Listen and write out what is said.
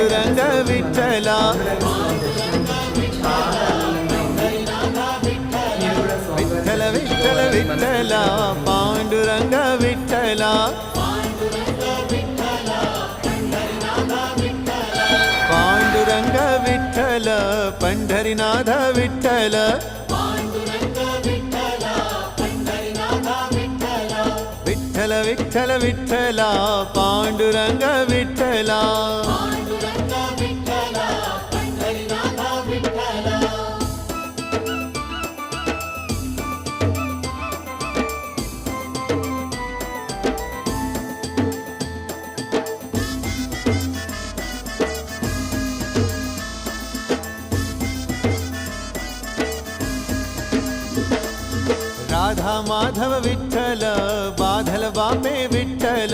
पांडुरंग विठ्ठला विठ्ठल विठ्ठल विठ्ठला पांडुरंग विठ्ठला पांडुरंग विठ्ठल पंढरीनाथ विठ्ठल विठ्ठल विठ्ठल विठ्ठला पांडुरंग विठ्ठला राधा माधव विठ्ठल बाधल बापे विठ्ठल